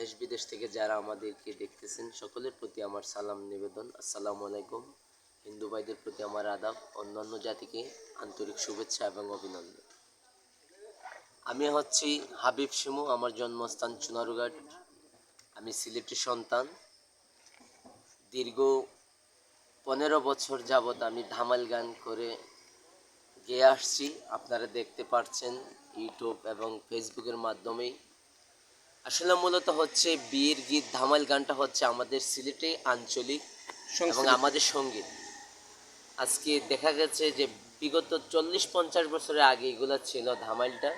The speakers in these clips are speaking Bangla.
দেশ বিদেশ থেকে যারা আমাদেরকে দেখতেছেন সকলের প্রতি আমার সালাম নিবেদন। আসসালামু আলাইকুম। হিন্দু ভাইদের প্রতি আমার আদাব, অন্যান্য জাতিকে আন্তরিক শুভেচ্ছা এবং অভিনন্দন। আমি হচ্ছি হাবিব শিমু, আমার জন্মস্থান চুনারুঘাট। আমি সিলেটি সন্তান। দীর্ঘ 15 বছর যাবৎ আমি ধামাল গান করে গেয়ে আসছি। আপনারা দেখতে পাচ্ছেন ইউটিউব এবং ফেসবুকের মাধ্যমেই। আসলে মূলত হচ্ছে বিয়ের গীত ধামাল গানটা হচ্ছে আমাদের সিলেটে আঞ্চলিক এবং আমাদের সঙ্গীত। আজকে দেখা গেছে যে বিগত 40-50 বছরের আগে এগুলো ছিল ধামালটা,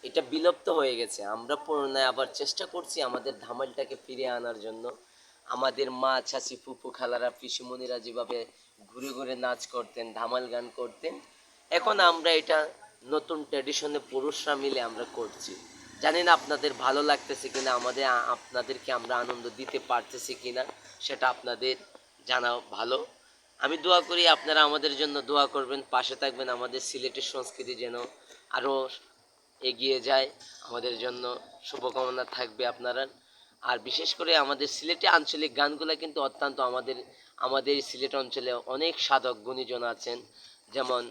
এটা বিলুপ্ত হয়ে গেছে। আমরা পুনরায় আবার চেষ্টা করছি আমাদের ধামালটাকে ফিরিয়ে আনার জন্য। আমাদের মা, চাচি, ফুপু, খালারা, পিসিমণিরা যেভাবে ঘুরে ঘুরে নাচ করতেন, ধামাল গান করতেন, এখন আমরা এটা নতুন ট্র্যাডিশনে পুরুষরা মিলে আমরা করছি। জানি না আপনাদের ভালো লাগতেছে কিনা, আপনাদেরকে আমরা আনন্দ দিতে পারতেছি কিনা, সেটা আপনাদের জানা ভালো। আমি দোয়া করি আপনারা আমাদের জন্য দোয়া করবেন, পাশে থাকবেন। আমাদের সিলেটের সংস্কৃতি যেন আরও এগিয়ে যায়, আমাদের জন্য শুভকামনা থাকবে আপনারা। আর বিশেষ করে আমাদের সিলেটে আঞ্চলিক গানগুলো কিন্তু অত্যন্ত আমাদের সিলেট অঞ্চলে অনেক সাধক গুণীজন আছেন, যেমন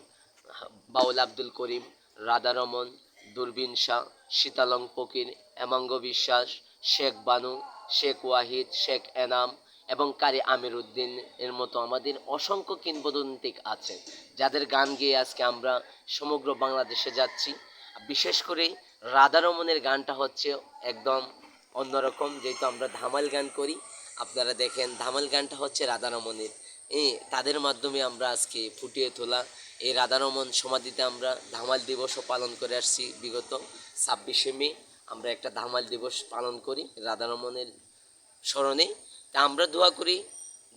বাউল আব্দুল করিম, রাধারমন, দূরবীন শাহ, শীতালং ফকির, হেমাঙ্গ বিশ্বাস, শেখ বানু, শেখ ওয়াহিদ, শেখ এনাম এবং কারি আমির উদ্দিন এর মতো আমাদের অসংখ্য কিংবদন্তিক আছেন, যাদের গান গেয়ে আজকে আমরা সমগ্র বাংলাদেশে যাচ্ছি। বিশেষ করে রাধারমনের গানটা হচ্ছে একদম অন্যরকম, যেহেতু আমরা ধামাল গান করি। আপনারা দেখেন ধামাল গানটা হচ্ছে রাধারমনের, তাদের মাধ্যমে আমরা আজকে ফুটিয়ে তোলা। এই রাধারমন সমাধিতে আমরা ধামাল দিবসও পালন করে আসছি। বিগত 26শে মে আমরা একটা ধামাল দিবস পালন করি রাধারমনের স্মরণে। তা আমরা দোয়া করি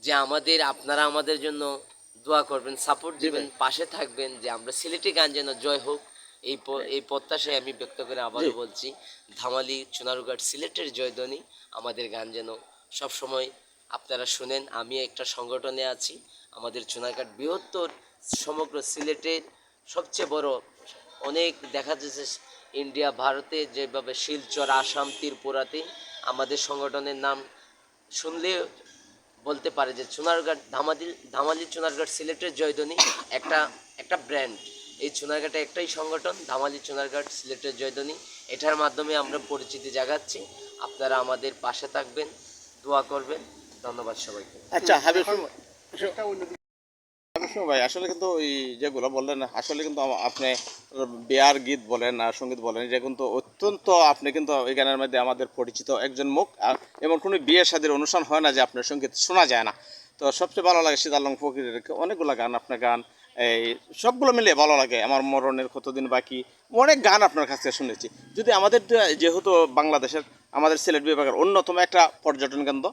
যে আপনারা আমাদের জন্য দোয়া করবেন, সাপোর্ট দিবেন, পাশে থাকবেন, যে আমরা সিলেটি গান যেন জয় হোক, এই প্রত্যাশায় আমি ব্যক্ত করে আবারও বলছি, ধামালি চুনারুঘাট সিলেটের জয়ধ্বনি, আমাদের গান যেন সবসময় আপনারা শুনেন। আমি একটা সংগঠনে আছি, আমাদের চুনারঘাট বৃহত্তর সমগ্র সিলেটের সবচেয়ে বড়, অনেক দেখা যাচ্ছে ইন্ডিয়া ভারতে যেভাবে শিলচর, আসাম, ত্রিপুরাতে আমাদের সংগঠনের নাম শুনলে বলতে পারে যে চুনারঘাট ধামালি চুনারঘাট সিলেটের জয়ধ্বনি একটা একটা ব্র্যান্ড। এই চুনারঘাটে একটাই সংগঠন, ধামালি চুনারঘাট সিলেটের জয়ধ্বনি। এটার মাধ্যমে আমরা পরিচিতি জাগাচ্ছি। আপনারা আমাদের পাশে থাকবেন, দোয়া করবেন। ধন্যবাদ সবাইকে। আচ্ছা হাবিব ভাই, আসলে কিন্তু এই যেগুলো বললেন, আসলে কিন্তু আপনি বিয়ার গীত বলেন আর সঙ্গীত বলেন, এটা কিন্তু অত্যন্ত, আপনি কিন্তু এই গানের মধ্যে আমাদের পরিচিত একজন মুখ। এমন কোনো বিয়ে শাদীর অনুষ্ঠান হয় না যে আপনার সঙ্গীত শোনা যায় না। তো সবচেয়ে ভালো লাগে শীতালং ফকিরের অনেকগুলো গান, আপনার গান এই সবগুলো মিলিয়ে ভালো লাগে। আমার মরণের কতদিন বাকি, অনেক গান আপনার কাছ থেকে শুনেছি। যদি আমাদের যেহেতু বাংলাদেশের আমাদের সিলেট বিভাগের অন্যতম একটা পর্যটন কেন্দ্র,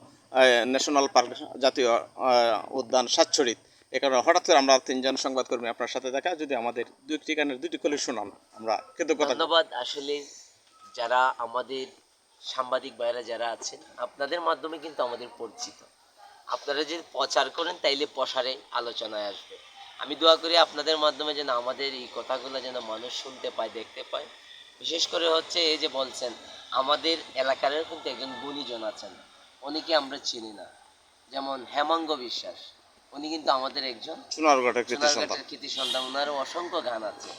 ন্যাশনাল পার্ক, জাতীয় উদ্যান সাতছড়িত, এ কারণে হঠাৎ করে আমরা 3 জন সংবাদকর্মী আপনার সাথে দেখা, যদি আমাদের দুইটি গানের দুইটি কলি শোনান, আমরা কৃতজ্ঞতা। ধন্যবাদ। আসলে যারা আমাদের সাংবাদিক ভাইরা যারা আছেন, আপনাদের মাধ্যমে কিন্তু আমাদের পরিচিত। আপনারা যদি প্রচার করেন তাইলে প্রসারে আলোচনায় আসবে। আমি দোয়া করি আপনাদের মাধ্যমে যেন আমাদের এই কথাগুলো যেন মানুষ শুনতে পায়, দেখতে পায়। বিশেষ করে হচ্ছে এই যে বলছেন, আমাদের এলাকারও কিন্তু একজন গুণীজন আছেন, উনিকে আমরা চিনি না, যেমন হেমাঙ্গ বিশ্বাস। উনি কিন্তু আমাদের একজন সোনারঘাটের কৃতি সন্তান। ওনারও অসংখ্য গান আছে।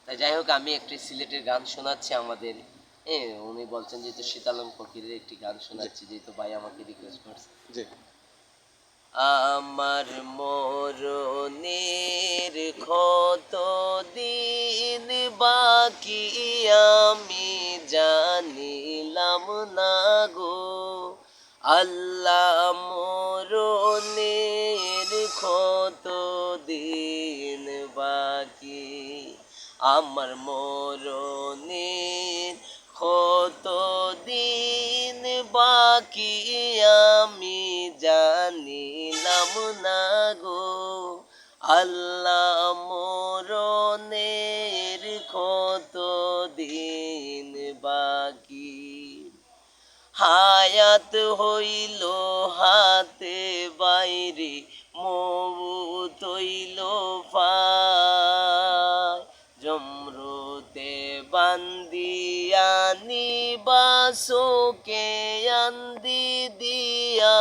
তাই যাই হোক, আমি একটি সিলেটের গান শোনাচ্ছি আমাদের। উনি বলছেন যেহেতু শীতালং ফকিরের একটি গান শোনাচ্ছি, যেহেতু ভাই আমাকে রিকোয়েস্ট করছে। জি। আমার মরণের কত দিন বাকি আমি জানিলাম না গো, আল্লাহ মরণের কত দিন বাকি, আমার মরণের কত দিন বাকি আমি জানিলাম না গো, আল্লাহ মরণের কত দিন বাকি, হায়াত হইল হাতে বাইরে, মৌত হইল পায়, জমরুতে পান্দিয়ানি বাসোকে আন্দি দিয়া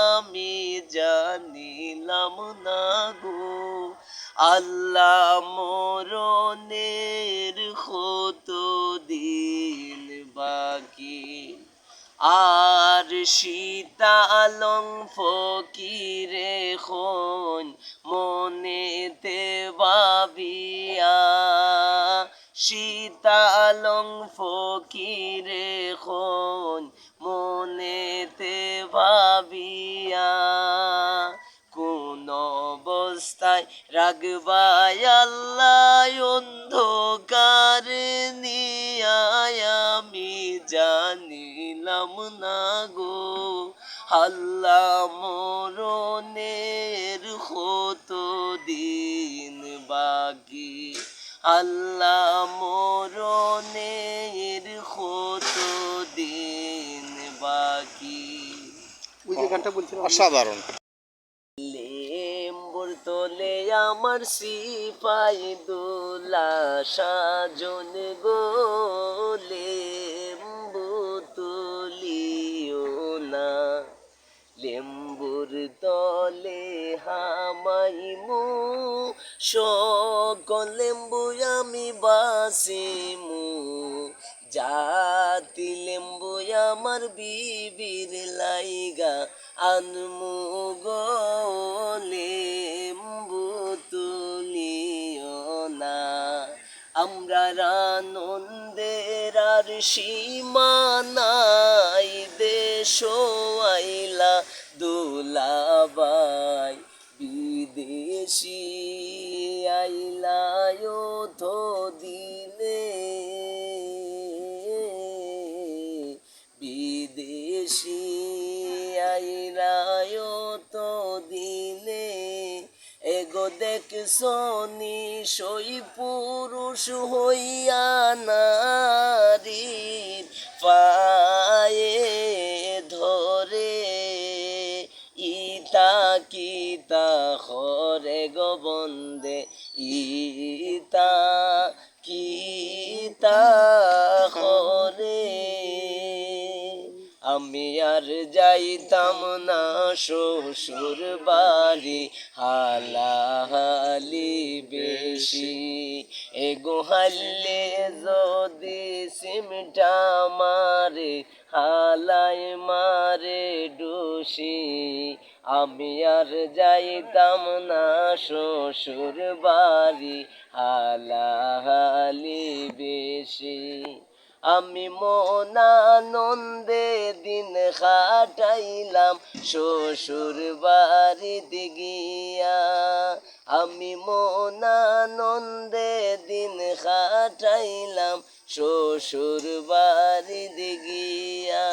আমি জানিলাম না গো আল্লাহ মরণের কত দিন বাকি আর শীতালং ফকিরে খন মনেতে ভাবিয়া শীতালং ফকিরে খন মনেতে ভাবিয়া কোন অবস্থায় রাগবাই আল্লাহ অন্ধকার নিয়ায় আমি জানিলাম না গো আল্লাহ মরণের কত দিন বাকি আল্লাহ মরণের কত দিন বাকি। ওই যে গানটা বলছিলাম অসাধারণ। লেম্বুর তোলে আমার সিপাই দোলা সাজন গো লেম্বু তুলিও না লেম্বুর তলে হামাইমু সকল লেম্বু আমি বাসিমু জাতি লেম্বু আমার বিবির লাইগা আনমু গো লেম্বু তুলিও না আমরা আনন্দের আর সীমা নাই দেশ আইলা দোলাবাই বিদেশি আইলা তো দিলে বিদেশি আইলা তো দিলে এগো দেখ সনি সই পুরুষ হইয়া নারীর পায়ে ধরে ইতা কিতা হরে গো বন্দে ইতা কিতা হরে আমি আর যাইতাম না শ্বশুর বাড়ি হালাহালি বেশি এগো হাল্লে যদি সিমটা মারে হালাই মারে ডুসি আমি আর যাইতাম না শ্বশুর বাড়ি হালাহালি বেশি আমি মনানন্দে দিন কাটাইলাম শ্বশুর বাড়িতে গিয়া আমি মনানন্দে দিন কাটাইলাম শ্বশুর বাড়িতে গিয়া।